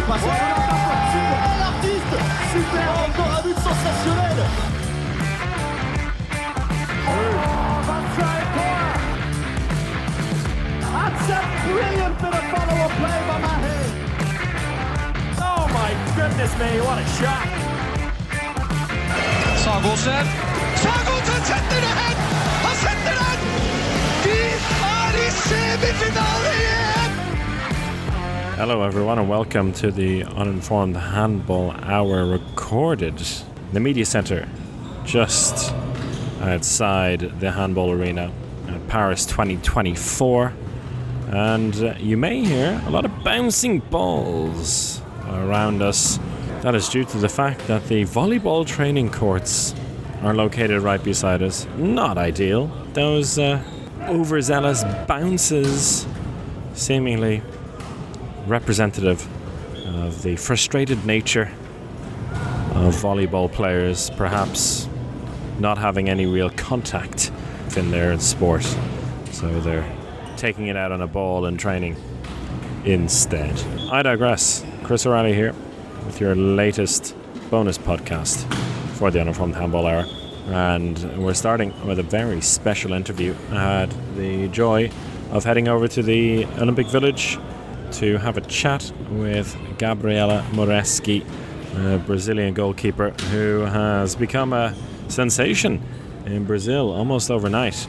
passe l'artiste. Super, encore un but sensationnel. That's a brilliant bit of follow-up play by Mahe. Oh my goodness me, what a shot. Sagosen setter det hen! Han setter den! Vi er i semifinale igjen! Hello everyone and welcome to the Uninformed Handball Hour, recorded in the media centre just outside the handball arena at Paris 2024. And you may hear a lot of bouncing balls around us. That is due to the fact that the volleyball training courts are located right beside us. Not ideal. Those overzealous bounces, seemingly representative of the frustrated nature of volleyball players, perhaps not having any real contact in their sport. So they're taking it out on a ball and training instead. I digress. Chris O'Reilly here with your latest bonus podcast for the Uninformed Handball Hour. And we're starting with a very special interview. I had the joy of heading over to the Olympic Village to have a chat with Gabriela Moreschi, a Brazilian goalkeeper who has become a sensation in Brazil almost overnight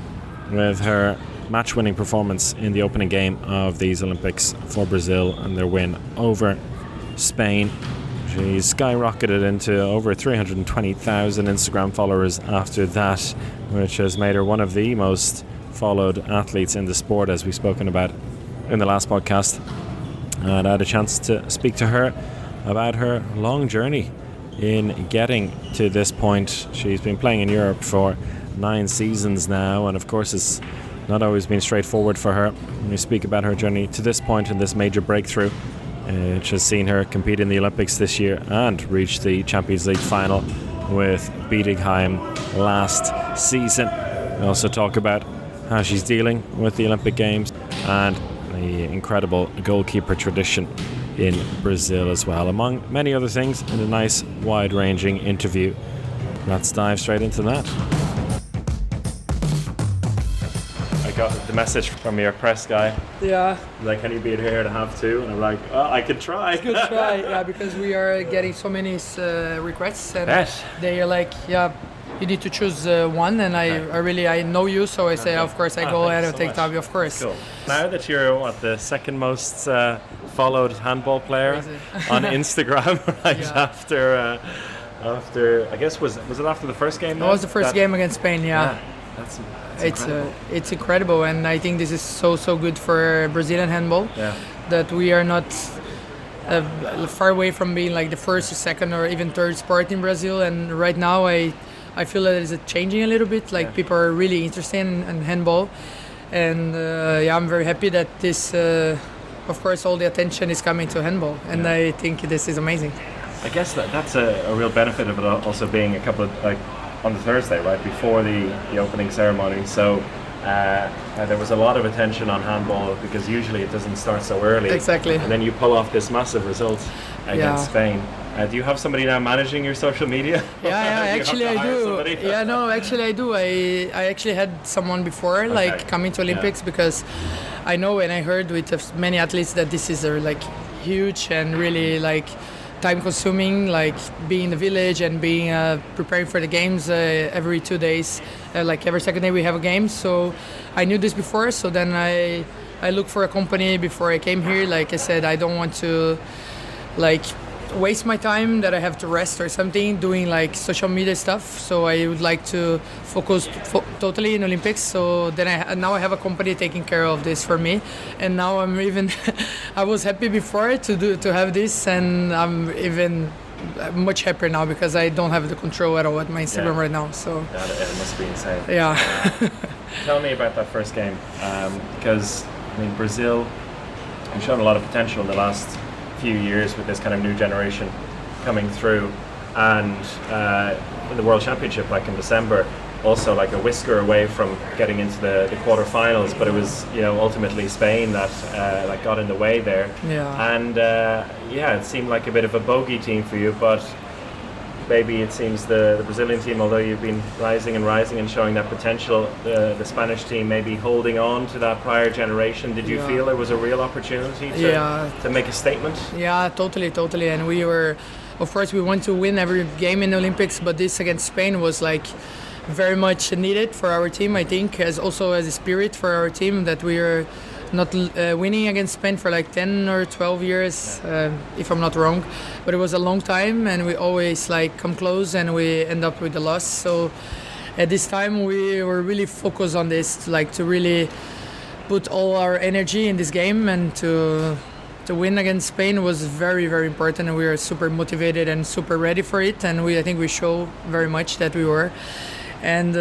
with her match-winning performance in the opening game of these Olympics for Brazil and their win over Spain. She skyrocketed into over 320,000 Instagram followers after that, which has made her one of the most followed athletes in the sport, as we've spoken about in the last podcast. And I had a chance to speak to her about her long journey in getting to this point. She's been playing in Europe for 9 seasons now, and of course it's not always been straightforward for her. When we speak about her journey to this point and this major breakthrough, which has seen her compete in the Olympics this year and reach the Champions League final with Bietigheim last season. We also talk about how she's dealing with the Olympic Games and the incredible goalkeeper tradition in Brazil as well, among many other things, in a nice wide-ranging interview. Let's dive straight into that. Got the message from your press guy. Yeah. Like, can you be here to have two? And I'm like, well, I could try. Good try, yeah, because we are getting so many requests, and yes. They are like, yeah, you need to choose one, and I know you, so I say, of course, I go ahead and take Tavi, of course. Cool. Now that you're the second most followed handball player on Instagram, right? Yeah. After I guess was it after the first game? It was the first game against Spain, yeah. That's it's incredible, and I think this is so good for Brazilian handball, that we are not far away from being like the first, second, or even third sport in Brazil. And right now I feel that it's changing a little bit. Like people are really interested in handball, and I'm very happy that this, of course, all the attention is coming to handball, and I think this is amazing. I guess that's a real benefit of it also being a couple of on the Thursday, right before the opening ceremony. So there was a lot of attention on handball because usually it doesn't start so early. Exactly. And then you pull off this massive result against Spain. Do you have somebody now managing your social media? Yeah, actually I do. Yeah, no, actually I do. I actually had someone before, like coming to Olympics, because I know, and I heard with many athletes that this is like huge and really like time consuming, like being in the village and being preparing for the games every 2 days, like every second day we have a game. So I knew this before, so then I looked for a company before I came here. Like I said, I don't want to like waste my time that I have to rest or something doing like social media stuff, so I would like to focus totally in Olympics. So then now I have a company taking care of this for me, and now I'm even I was happy before to have this, and I'm even much happier now because I don't have the control at all at my Instagram right now. So it must be insane. Yeah. Tell me about that first game, because I mean Brazil have shown a lot of potential in the last few years with this kind of new generation coming through. and in the World Championship, like in December, also like a whisker away from getting into the quarterfinals, but it was ultimately Spain that got in the way there. Yeah. And it seemed like a bit of a bogey team for you, but maybe it seems the Brazilian team, although you've been rising and showing that potential, the Spanish team maybe holding on to that prior generation. Did you feel there was a real opportunity to make a statement? Yeah, totally. And we were, of course, we want to win every game in the Olympics, but this against Spain was like very much needed for our team, I think, as a spirit for our team, that we are not winning against Spain for like 10 or 12 years, if I'm not wrong, but it was a long time, and we always like come close and we end up with a loss. So at this time we were really focused on this, like to really put all our energy in this game, and to win against Spain was very, very important, and we were super motivated and super ready for it, and I think we show very much that we were. And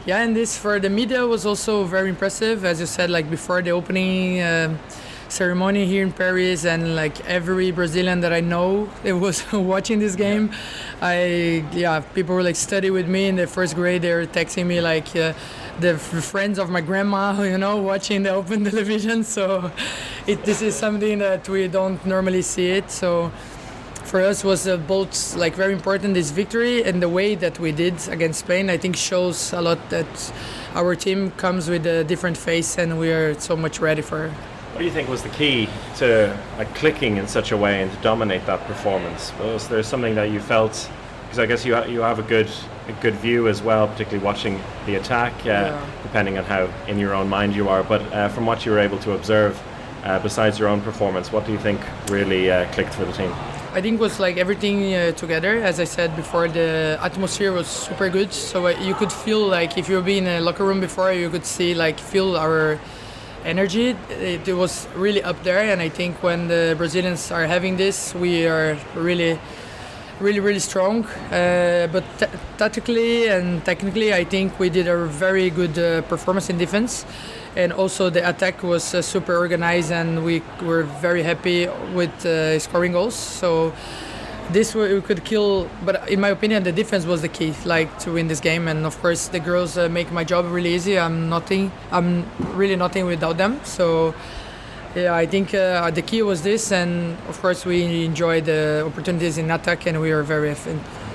and this for the media was also very impressive, as you said, like before the opening ceremony here in Paris, and like every Brazilian that I know it was watching this game. People were like study with me in the first grade. They were texting me like the friends of my grandma, watching the open television. So this is something that we don't normally see it. So for us was both like very important, this victory, and the way that we did against Spain, I think shows a lot that our team comes with a different face, and we are so much ready for it. What do you think was the key to clicking in such a way and to dominate that performance? Was there something that you felt, because I guess you have a good view as well, particularly watching the attack, depending on how in your own mind you are, but from what you were able to observe, besides your own performance, what do you think really clicked for the team? I think it was like everything together. As I said before, the atmosphere was super good. So you could feel like if you've been in a locker room before, you could feel our energy. It was really up there. And I think when the Brazilians are having this, we are really, really, really strong. But tactically and technically, I think we did a very good performance in defense. And also the attack was super organized, and we were very happy with scoring goals. So this we could kill, but in my opinion the defense was the key, like to win this game. And of course the girls make my job really easy. I'm really nothing without them. So I think the key was this, and of course we enjoyed the opportunities in attack, and we were very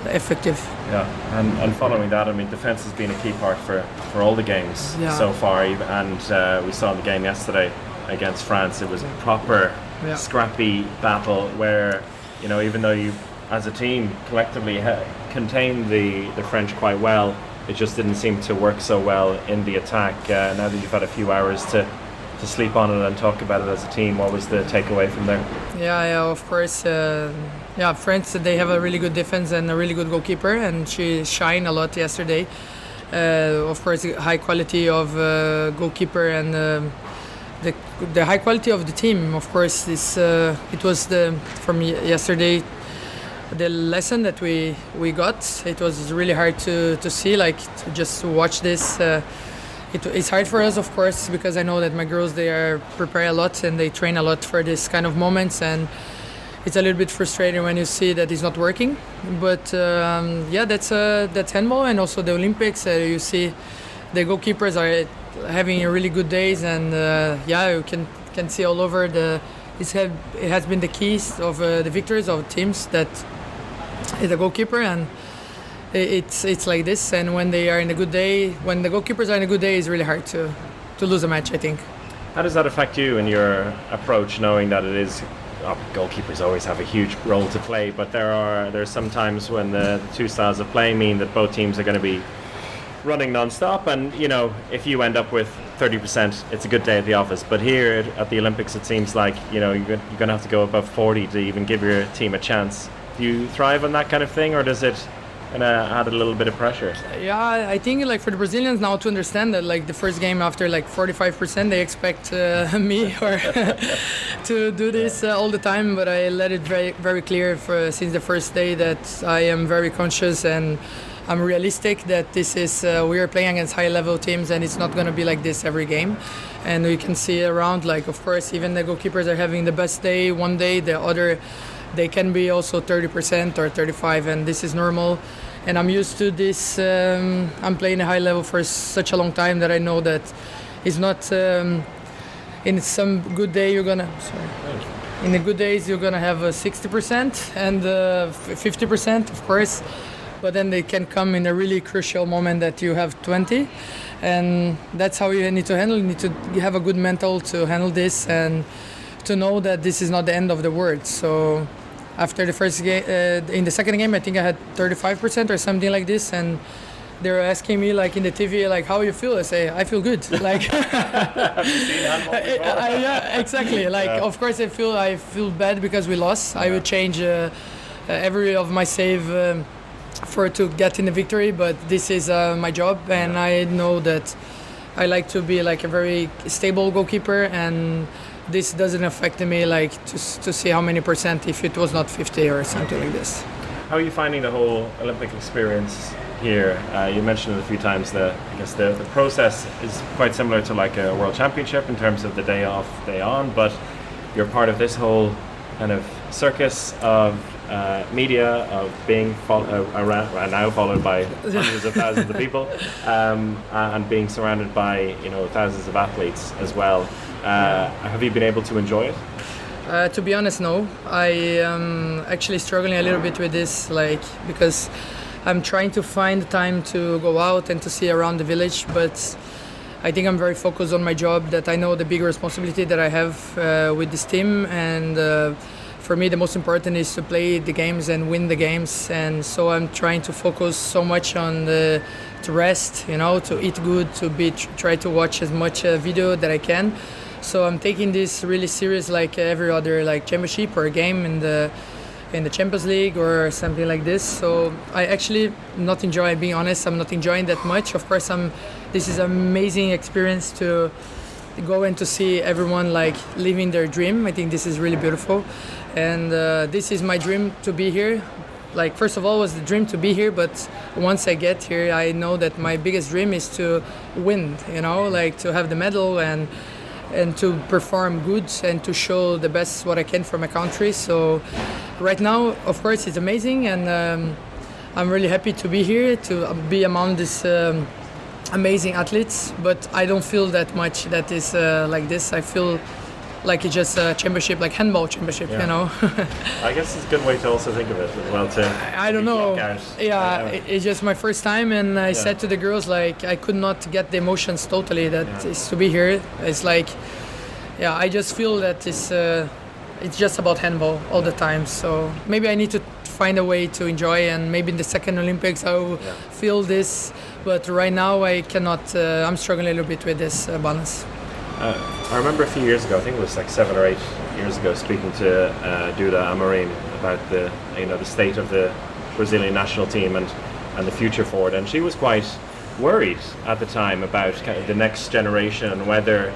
effective. Yeah, and following that, I mean, defense has been a key part for all the games so far, and we saw in the game yesterday against France, it was a proper scrappy battle where, even though you as a team collectively contained the French quite well, it just didn't seem to work so well in the attack. Now that you've had a few hours to sleep on it and talk about it as a team, what was the takeaway from there? Yeah, of course. France, they have a really good defense and a really good goalkeeper, and she shined a lot yesterday. Of course, high quality of goalkeeper and the high quality of the team. Of course, it was from yesterday the lesson that we got. It was really hard to see, just to watch this. It's hard for us, of course, because I know that my girls, they are prepare a lot and they train a lot for this kind of moments, and it's a little bit frustrating when you see that it's not working. But that's handball, and also the Olympics. You see the goalkeepers are having really good days, and you can see all over it has been the keys of the victories of teams that is the goalkeeper, and it's like this. And when they are in a good day, when the goalkeepers are in a good day, it's really hard to lose a match, I think. How does that affect you in your approach, knowing that it is goalkeepers always have a huge role to play, but there's some times when the two styles of play mean that both teams are going to be running non-stop, and if you end up with 30%, it's a good day at the office. But here at the Olympics, it seems like you're going to have to go above 40 to even give your team a chance. Do you thrive on that kind of thing, or does it add a little bit of pressure? Yeah, I think for the Brazilians now to understand that the first game after 45%, they expect me or to do this all the time. But I let it very, very clear since the first day that I am very conscious and I'm realistic that this is we are playing against high-level teams, and it's not going to be like this every game. And we can see around, of course, even the goalkeepers are having the best day one day, the other they can be also 30% or 35%, and this is normal. And I'm used to this. I'm playing a high level for such a long time that I know that it's not. In some good day, you're gonna. Sorry. In the good days, you're gonna have 60% and 50%, of course. But then they can come in a really crucial moment that you have 20, and that's how you need to handle. You need to have a good mental to handle this and to know that this is not the end of the world. So after the first game, in the second game, I think I had 35% or something like this, and they were asking me like in the TV, like how you feel. I say I feel good. Like Have you seen handball before? yeah, exactly. Like of course I feel bad because we lost. I would change every of my save for to get in the victory, but this is my job, and I know that I like to be like a very stable goalkeeper, and this doesn't affect me like to see how many percent if it was not 50 or something like this. How are you finding the whole Olympic experience here? You mentioned it a few times. I guess the process is quite similar to like a World Championship in terms of the day off, day on, but you're part of this whole kind of circus of media, of being around, now followed by hundreds of thousands of people, and being surrounded by thousands of athletes as well. Have you been able to enjoy it? To be honest, no. I am actually struggling a little bit with this, like because I'm trying to find time to go out and to see around the village, but I think I'm very focused on my job, that I know the big responsibility that I have with this team, and for me the most important is to play the games and win the games, and so I'm trying to focus so much on to rest, to eat good, to try to watch as much video that I can. So I'm taking this really serious, like every other like championship or game in the Champions League or something like this. So I actually not enjoy, being honest, I'm not enjoying that much. Of course, this is an amazing experience to go and to see everyone like living their dream. I think this is really beautiful, and this is my dream to be here. Like first of all, it was the dream to be here, but once I get here, I know that my biggest dream is to win. Like to have the medal and to perform good and to show the best what I can for my country. So right now, of course, it's amazing, and I'm really happy to be here, to be among these amazing athletes, but I don't feel that much that is like this. I feel like it's just a championship, like handball championship, I guess it's a good way to also think of it as well, too. I don't know. It's just my first time, and I said to the girls, like, I could not get the emotions totally that is to be here. It's like, I just feel that it's just about handball all the time. So maybe I need to find a way to enjoy, and maybe in the second Olympics I will feel this. But right now I cannot. I'm struggling a little bit with this balance. I remember a few years ago, I think it was like 7 or 8 years ago, speaking to Duda Amorim about the state of the Brazilian national team and the future for it, and she was quite worried at the time about kind of the next generation and whether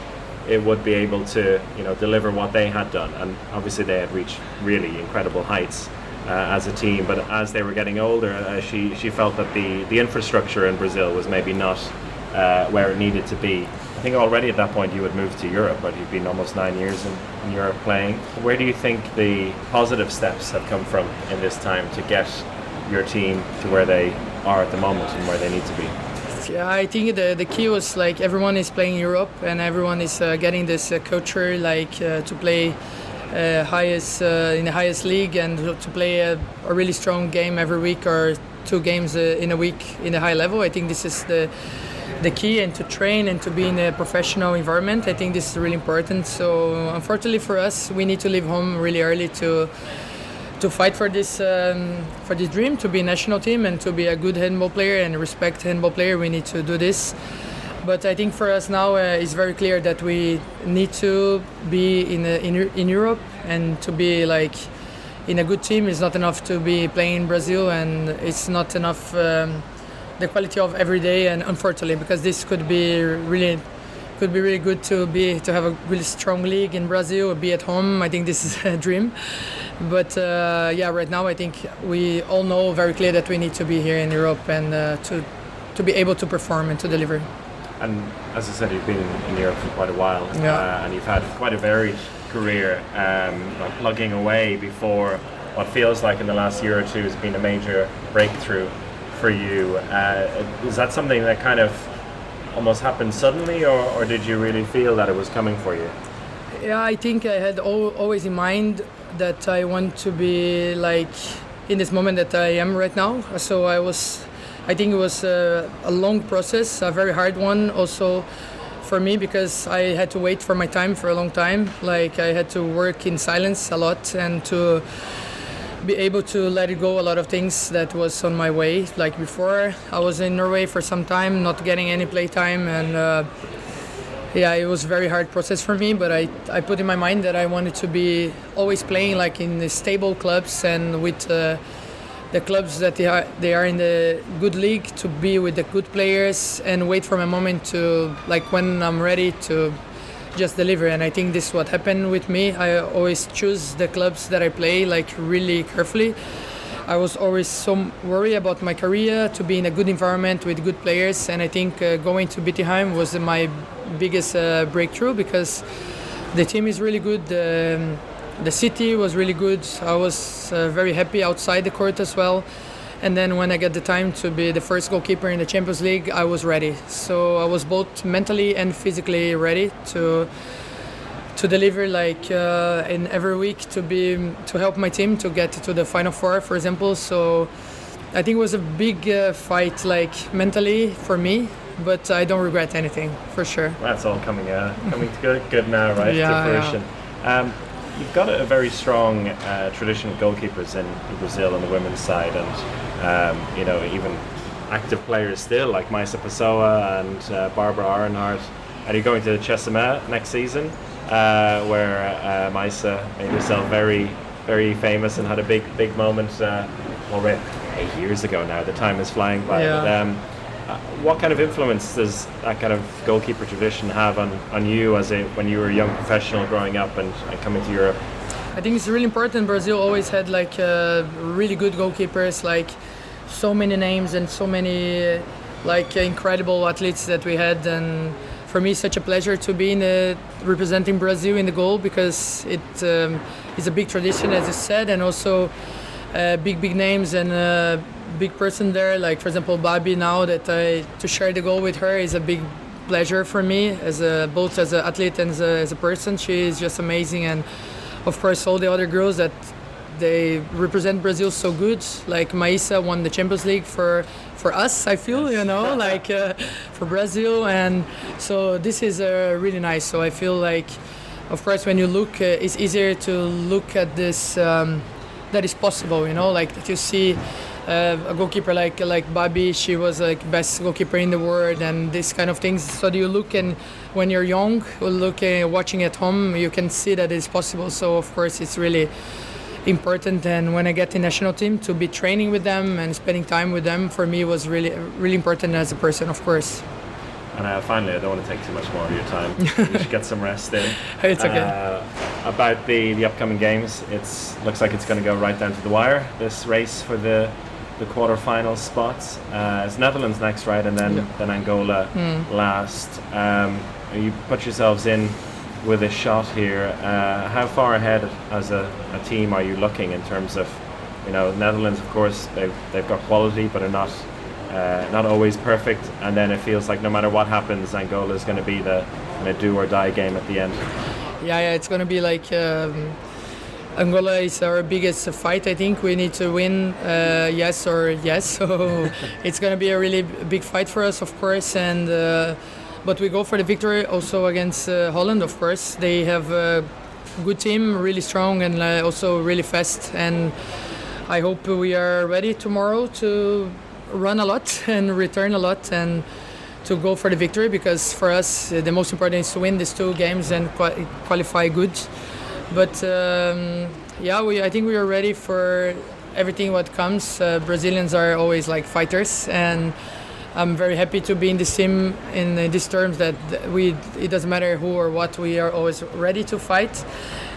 it would be able to deliver what they had done. And obviously they had reached really incredible heights as a team, but as they were getting older, she felt that the infrastructure in Brazil was maybe not where it needed to be. I think already at that point you had moved to Europe, but you've been almost 9 years in Europe playing. Where do you think the positive steps have come from in this time to get your team to where they are at the moment and where they need to be? Yeah, I think the key was like everyone is playing Europe, and everyone is getting this culture like to play in the highest league, and to play a really strong game every week or 2 games in a week in a high level. I think this is the key, and to train and to be in a professional environment. I think this is really important. So unfortunately for us, we need to leave home really early to fight for this dream, to be a national team and to be a good handball player and respect handball player. We need to do this. But I think for us now it's very clear that we need to be in Europe, and to be like in a good team is not enough to be playing in Brazil, and it's not enough the quality of every day. And unfortunately, because this could be really good to have a really strong league in Brazil, be at home. I think this is a dream. But right now I think we all know very clear that we need to be here in Europe, and to be able to perform and to deliver. And as I said, you've been in Europe for quite a while, and you've had quite a varied career, plugging away before what feels like in the last year or two has been a major breakthrough for you. Is that something that kind of almost happened suddenly, or did you really feel that it was coming for you? Yeah, I think I had always in mind that I want to be like in this moment that I am right now. So I think it was a long process, a very hard one also for me, because I had to wait for my time for a long time. Like I had to work in silence a lot and to be able to let it go a lot of things that was on my way. Like before, I was in Norway for some time, not getting any play time, and yeah, it was a very hard process for me, but I put in my mind that I wanted to be always playing like in the stable clubs and with the clubs that they are in the good league, to be with the good players and wait for my moment to, like when I'm ready to just deliver. And I think this is what happened with me. I always choose the clubs that I play like really carefully. I was always so worried about my career, to be in a good environment with good players, and I think going to Bittigheim was my biggest breakthrough, because the team is really good, the city was really good. I was very happy outside the court as well, and then when I got the time to be the first goalkeeper in the Champions League, I was ready. So I was both mentally and physically ready to deliver, like in every week, to help my team to get to the Final Four, for example. So I think it was a big fight, like mentally for me, but I don't regret anything, for sure. That's all coming good now, right? Yeah, to fruition. Yeah. You've got a very strong tradition of goalkeepers in Brazil on the women's side, and you know, even active players still like Maisa Pessoa and Barbara Aronhart. And you're going to Chessame next season, where Maisa made herself very, very famous and had a big moment already 8 years ago now. The time is flying by. Yeah. But, what kind of influence does that kind of goalkeeper tradition have on you when you were a young professional growing up and coming to Europe? I think it's really important. Brazil always had like really good goalkeepers, like so many names and so many like incredible athletes that we had. And for me, it's such a pleasure to be representing Brazil in the goal, because it is a big tradition, as you said, and also big names and big person there. Like for example, Babi. Now that to share the goal with her is a big pleasure for me, both as an athlete and as a person. She is just amazing, and of course all the other girls that they represent Brazil so good. Like Maisa won the Champions League for us, I feel, you know, like for Brazil, and so this is really nice. So I feel like, of course, when you look, it's easier to look at this that is possible, you know, like that you see a goalkeeper like Babi. She was like best goalkeeper in the world, and this kind of things. So you look, and when you're young, watching at home, you can see that it's possible. So of course it's really important, and when I get in national team, to be training with them and spending time with them, for me was really important as a person, of course. And finally, I don't want to take too much more of your time. You should get some rest in. It's okay. About the upcoming games, looks like it's going to go right down to the wire, this race for the quarter-final spots. It's Netherlands next, right? And then Angola last. You put yourselves in with a shot here. How far ahead as a team are you looking in terms of, you know, Netherlands, of course, they've got quality, but are not always perfect. And then it feels like no matter what happens, Angola is going to be the kind of do or die game at the end. Yeah, it's going to be like Angola is our biggest fight. I think we need to win yes or yes. So it's going to be a really big fight for us, of course. And but we go for the victory also against Holland, of course. They have a good team, really strong, and also really fast. And I hope we are ready tomorrow to run a lot and return a lot and to go for the victory, because for us the most important is to win these two games and qualify good. But I think we are ready for everything what comes. Brazilians are always like fighters, and I'm very happy to be in this team in these terms that it doesn't matter who or what, we are always ready to fight.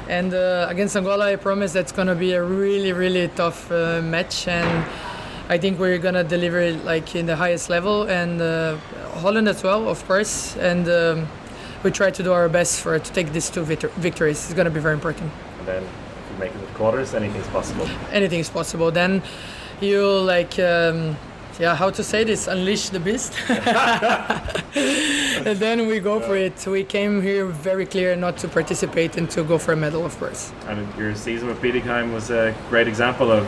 And against Angola, I promise that's going to be a really, really tough match, and I think we're going to deliver like in the highest level, and Holland as well, of course, and we try to do our best to take these two victories. It's going to be very important. And then you make it to the quarters, anything's possible. Anything is possible. Then you like, how to say this? Unleash the beast. And then we go for it. We came here very clear not to participate and to go for a medal, of course. And your season with Bietigheim was a great example of,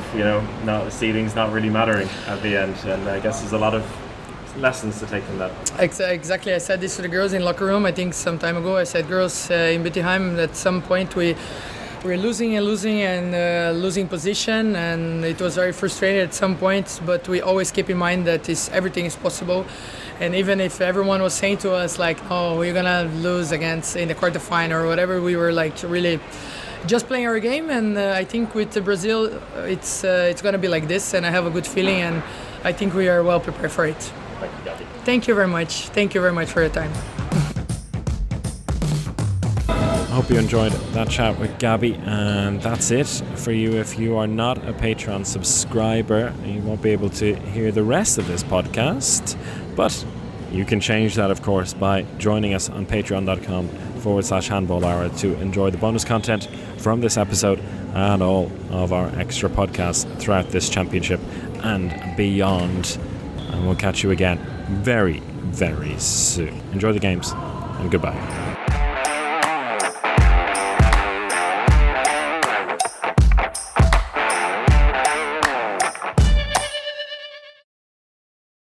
seedings not really mattering at the end. And I guess there's a lot of lessons to take from that. Exactly. I said this to the girls in locker room. I think some time ago I said, girls, in Bietigheim, at some point we're losing and losing position, and it was very frustrating at some points, but we always keep in mind that everything is possible. And even if everyone was saying to us like, oh, we're gonna lose against in the quarterfinal or whatever, we were like really just playing our game. And I think with Brazil it's gonna be like this, and I have a good feeling, and I think we are well prepared for it. Thank you, Gabby. Thank you very much. Thank you very much for your time. I hope you enjoyed that chat with Gabby, and that's it for you. If you are not a Patreon subscriber, you won't be able to hear the rest of this podcast, but you can change that, of course, by joining us on patreon.com/handball hour to enjoy the bonus content from this episode and all of our extra podcasts throughout this championship and beyond. And we'll catch you again very, very soon. Enjoy the games, and goodbye.